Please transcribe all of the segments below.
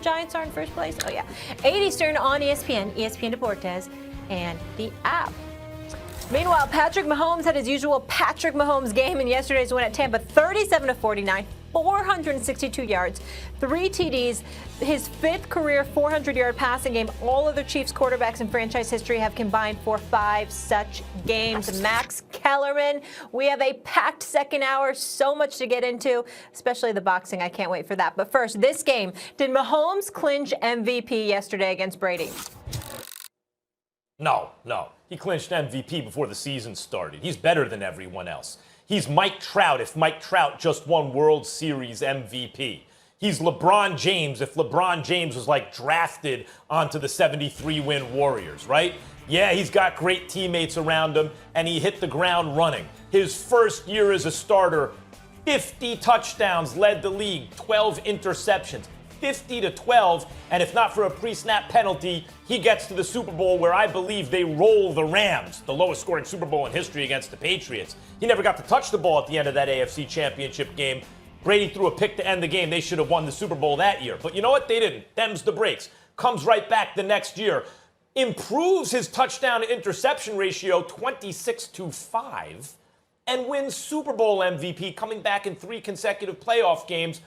Giants are in first place? Oh, yeah. 8 Eastern on ESPN, ESPN Deportes, and the app. Meanwhile, Patrick Mahomes had his usual Patrick Mahomes game in yesterday's win at Tampa, 37-49, 462 yards, 3 TDs, his 5th career 400-yard passing game. All other Chiefs quarterbacks in franchise history have combined for 5 such games. Max Kellerman, we have a packed second hour, so much to get into, especially the boxing. I can't wait for that. But first, this game. Did Mahomes clinch MVP yesterday against Brady? No. He clinched MVP before the season started. He's better than everyone else. He's Mike Trout if Mike Trout just won World Series MVP. He's LeBron James if LeBron James was like drafted onto the 73-win Warriors, right? Yeah, he's got great teammates around him, and he hit the ground running. His first year as a starter, 50 touchdowns, led the league, 12 interceptions. 50-12, and if not for a pre-snap penalty, he gets to the Super Bowl where I believe they roll the Rams, the lowest scoring Super Bowl in history against the Patriots. He never got to touch the ball at the end of that AFC Championship game. Brady threw a pick to end the game. They should have won the Super Bowl that year. But you know what? They didn't. Them's the breaks. Comes right back the next year. Improves his touchdown to interception ratio 26-5 and wins Super Bowl MVP, coming back in 3 consecutive playoff games.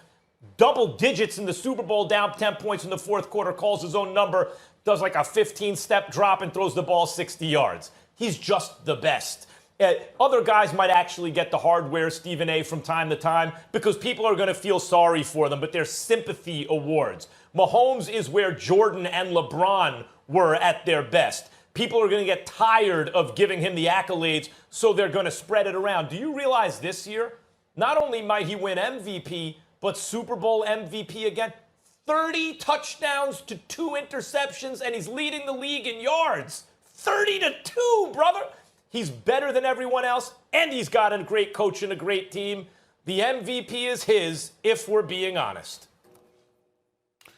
Double digits in the Super Bowl, down 10 points in the fourth quarter, calls his own number, does like a 15-step drop and throws the ball 60 yards. He's just the best. Other guys might actually get the hardware, Stephen A, from time to time because people are going to feel sorry for them, but they're sympathy awards. Mahomes is where Jordan and LeBron were at their best. People are going to get tired of giving him the accolades, so they're going to spread it around. Do you realize this year, not only might he win MVP, but Super Bowl MVP again? 30 touchdowns to 2 interceptions, and he's leading the league in yards. 30-2, brother. He's better than everyone else, and he's got a great coach and a great team. The MVP is his, if we're being honest.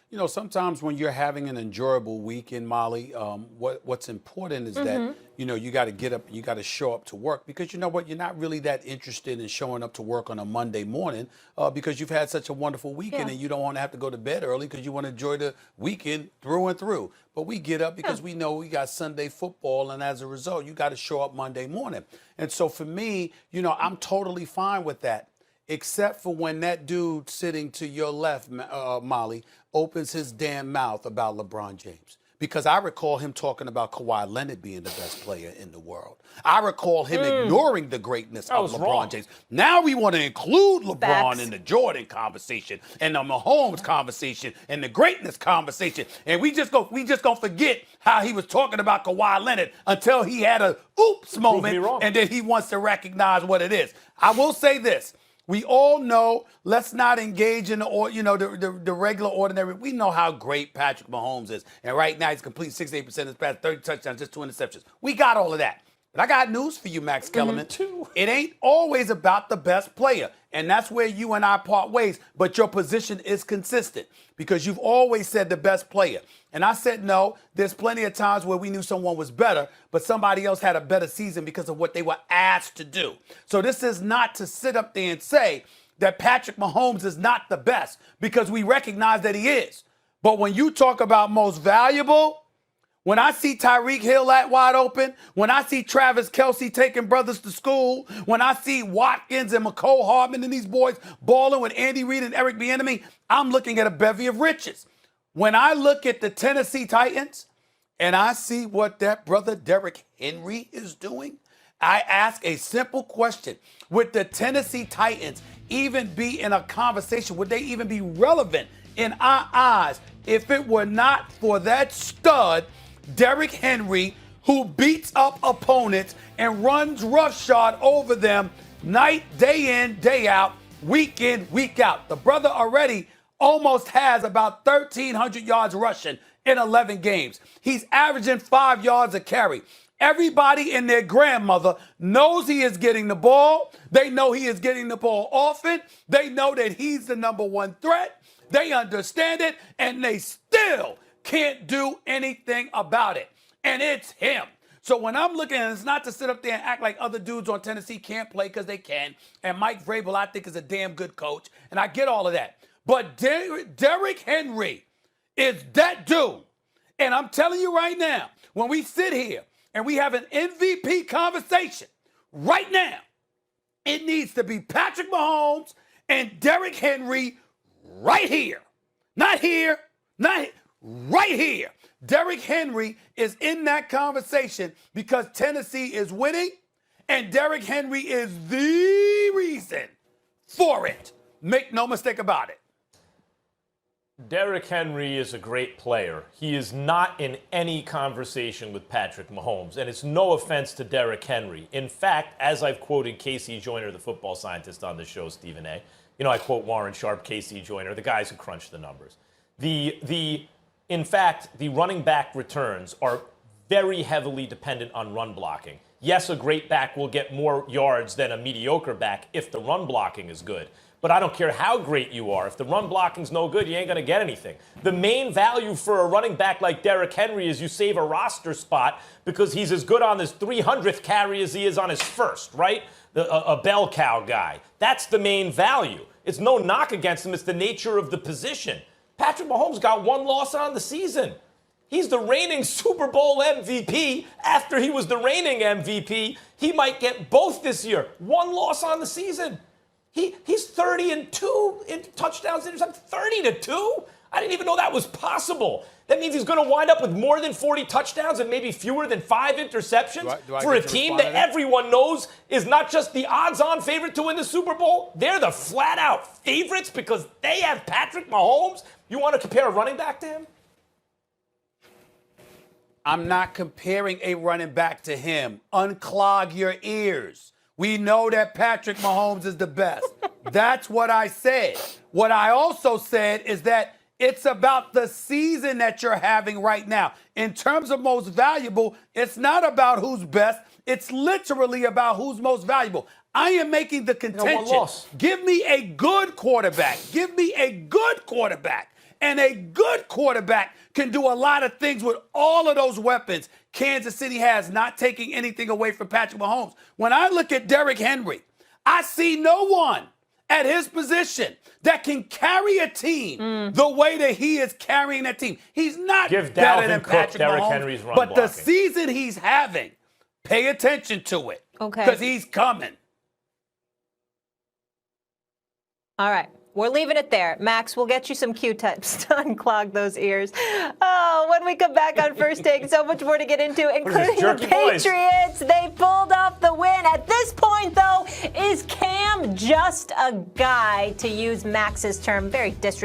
You know, sometimes when you're having an enjoyable weekend, Molly, what's important is that, you know, you got to get up, you got to show up to work because you know what, you're not really that interested in showing up to work on a Monday morning because you've had such a wonderful weekend and you don't want to have to go to bed early because you want to enjoy the weekend through and through. But we get up because we know we got Sunday football, and as a result, you got to show up Monday morning. And so for me, you know, I'm totally fine with that. Except for when that dude sitting to your left, Molly, opens his damn mouth about LeBron James. Because I recall him talking about Kawhi Leonard being the best player in the world. I recall him ignoring the greatness of LeBron James. Now we want to include LeBron in the Jordan conversation and the Mahomes conversation and the greatness conversation. And we just gonna forget how he was talking about Kawhi Leonard until he had a oops moment and then he wants to recognize what it is. I will say this. We all know, let's not engage in the regular ordinary. We know how great Patrick Mahomes is. And right now he's completing 68% of his pass, 30 touchdowns, just 2 interceptions. We got all of that. But I got news for you, Max Kellerman. It ain't always about the best player. And that's where you and I part ways. But your position is consistent because you've always said the best player. And I said, no, there's plenty of times where we knew someone was better, but somebody else had a better season because of what they were asked to do. So this is not to sit up there and say that Patrick Mahomes is not the best because we recognize that he is. But when you talk about most valuable, when I see Tyreek Hill at wide open, when I see Travis Kelce taking brothers to school, when I see Watkins and McCole Hardman and these boys balling with Andy Reid and Eric Bieniemy, I'm looking at a bevy of riches. When I look at the Tennessee Titans and I see what that brother Derrick Henrry is doing, I ask a simple question. Would the Tennessee Titans even be in a conversation? Would they even be relevant in our eyes if it were not for that stud Derrick Henrry, who beats up opponents and runs roughshod over them night, day in, day out, week in, week out? The brother already almost has about 1,300 yards rushing in 11 games. He's averaging 5 yards a carry. Everybody and their grandmother knows he is getting the ball. They know he is getting the ball often. They know that he's the number one threat. They understand it, and they still can't do anything about it. And it's him. So when I'm looking at it, it's not to sit up there and act like other dudes on Tennessee can't play because they can. And Mike Vrabel, I think, is a damn good coach. And I get all of that. But Derrick Henrry is that dude. And I'm telling you right now, when we sit here and we have an MVP conversation right now, it needs to be Patrick Mahomes and Derrick Henry right here. Not here, right here. Derrick Henry is in that conversation because Tennessee is winning, and Derrick Henry is the reason for it. Make no mistake about it. Derrick Henry is a great player. He is not in any conversation with Patrick Mahomes, and it's no offense to Derrick Henry. In fact, as I've quoted Casey Joyner, the football scientist on the show, Stephen A., I quote Warren Sharp, Casey Joyner, the guys who crunch the numbers. In fact, the running back returns are very heavily dependent on run blocking. Yes, a great back will get more yards than a mediocre back if the run blocking is good. But I don't care how great you are. If the run blocking's no good, you ain't going to get anything. The main value for a running back like Derrick Henry is you save a roster spot because he's as good on his 300th carry as he is on his first, right? A bell cow guy. That's the main value. It's no knock against him. It's the nature of the position. Patrick Mahomes got one loss on the season. He's the reigning Super Bowl MVP. After he was the reigning MVP, he might get both this year. One loss on the season. He's 30-2 in touchdowns, interceptions. 30-2? I didn't even know that was possible. That means he's going to wind up with more than 40 touchdowns and maybe fewer than 5 interceptions for a team that everyone knows is not just the odds-on favorite to win the Super Bowl. They're the flat-out favorites because they have Patrick Mahomes. You want to compare a running back to him? I'm not comparing a running back to him. Unclog your ears. We know that Patrick Mahomes is the best. That's what I said. What I also said is that it's about the season that you're having right now. In terms of most valuable, it's not about who's best. It's literally about who's most valuable. I am making the contention. Give me a good quarterback. Give me a good quarterback. And a good quarterback can do a lot of things with all of those weapons Kansas City has, not taking anything away from Patrick Mahomes. When I look at Derrick Henry, I see no one at his position that can carry a team the way that he is carrying a team. He's not better than Patrick Mahomes, but the season he's having, pay attention to it. Okay. Because he's coming. All right. We're leaving it there. Max, we'll get you some Q-tips to unclog those ears. Oh, when we come back on First Take, so much more to get into, including the Patriots. They pulled off the win. At this point, though, is Cam just a guy, to use Max's term? Very disrespectful.